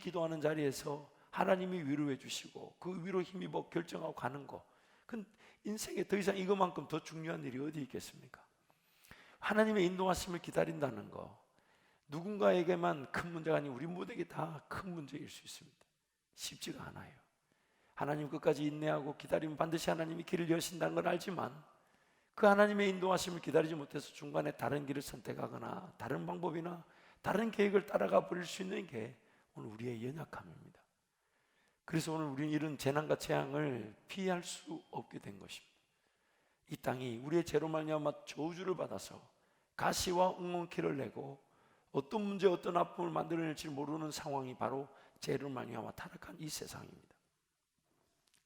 기도하는 자리에서 하나님이 위로해 주시고 그 위로 힘입어 결정하고 가는 거, 그건 인생에 더 이상 이것만큼 더 중요한 일이 어디 있겠습니까? 하나님의 인도하심을 기다린다는 거, 누군가에게만 큰 문제가 아니고 우리 모두에게 다 큰 문제일 수 있습니다. 쉽지가 않아요. 하나님 끝까지 인내하고 기다리면 반드시 하나님이 길을 여신다는 걸 알지만, 그 하나님의 인도하심을 기다리지 못해서 중간에 다른 길을 선택하거나 다른 방법이나 다른 계획을 따라가 버릴 수 있는 게 오늘 우리의 연약함입니다. 그래서 오늘 우리는 이런 재난과 재앙을 피할 수 없게 된 것입니다. 이 땅이 우리의 죄로 말미암아 저주를 받아서 가시와 웅웅키를 내고 어떤 문제, 어떤 아픔을 만들어낼지 모르는 상황이 바로 죄로 말미암아 타락한 이 세상입니다.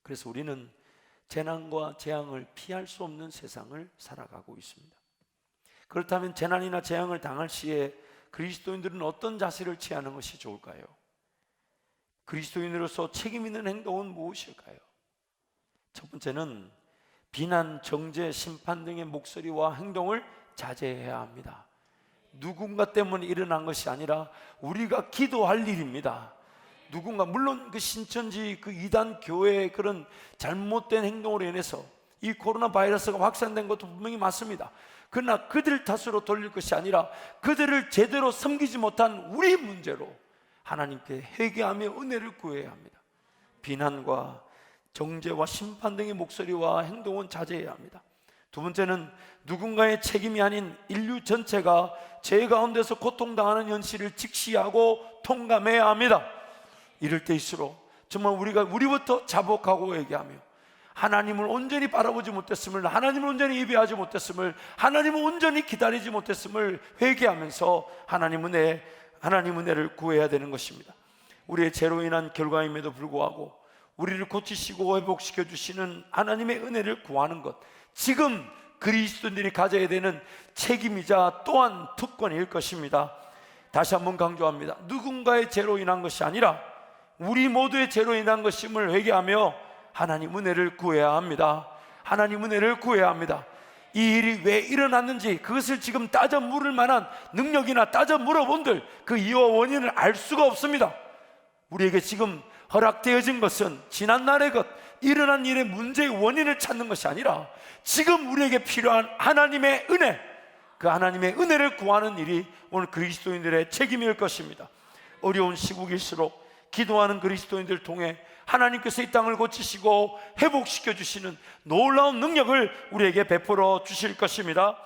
그래서 우리는 재난과 재앙을 피할 수 없는 세상을 살아가고 있습니다. 그렇다면 재난이나 재앙을 당할 시에 그리스도인들은 어떤 자세를 취하는 것이 좋을까요? 그리스도인으로서 책임 있는 행동은 무엇일까요? 첫 번째는 비난, 정죄, 심판 등의 목소리와 행동을 자제해야 합니다. 누군가 때문에 일어난 것이 아니라 우리가 기도할 일입니다. 누군가, 물론 그 신천지 그 이단 교회의 그런 잘못된 행동으로 인해서 이 코로나 바이러스가 확산된 것도 분명히 맞습니다. 그러나 그들 탓으로 돌릴 것이 아니라 그들을 제대로 섬기지 못한 우리 문제로 하나님께 회개하며 은혜를 구해야 합니다. 비난과 정죄와 심판 등의 목소리와 행동은 자제해야 합니다. 두 번째는 누군가의 책임이 아닌 인류 전체가 죄 가운데서 고통당하는 현실을 직시하고 통감해야 합니다. 이럴 때일수록 정말 우리부터 자복하고 얘기하며 하나님을 온전히 바라보지 못했음을, 하나님을 온전히 예배하지 못했음을, 하나님을 온전히 기다리지 못했음을 회개하면서 하나님 은혜를 구해야 되는 것입니다. 우리의 죄로 인한 결과임에도 불구하고 우리를 고치시고 회복시켜 주시는 하나님의 은혜를 구하는 것, 지금 그리스도인들이 가져야 되는 책임이자 또한 특권일 것입니다. 다시 한번 강조합니다. 누군가의 죄로 인한 것이 아니라 우리 모두의 죄로 인한 것임을 회개하며 하나님 은혜를 구해야 합니다. 하나님 은혜를 구해야 합니다. 이 일이 왜 일어났는지 그것을 지금 따져 물을 만한 능력이나 따져 물어본들 그 이유와 원인을 알 수가 없습니다. 우리에게 지금 허락되어진 것은 지난날의 것, 일어난 일의 문제의 원인을 찾는 것이 아니라 지금 우리에게 필요한 하나님의 은혜, 그 하나님의 은혜를 구하는 일이 오늘 그리스도인들의 책임일 것입니다. 어려운 시국일수록 기도하는 그리스도인들을 통해 하나님께서 이 땅을 고치시고 회복시켜 주시는 놀라운 능력을 우리에게 베풀어 주실 것입니다.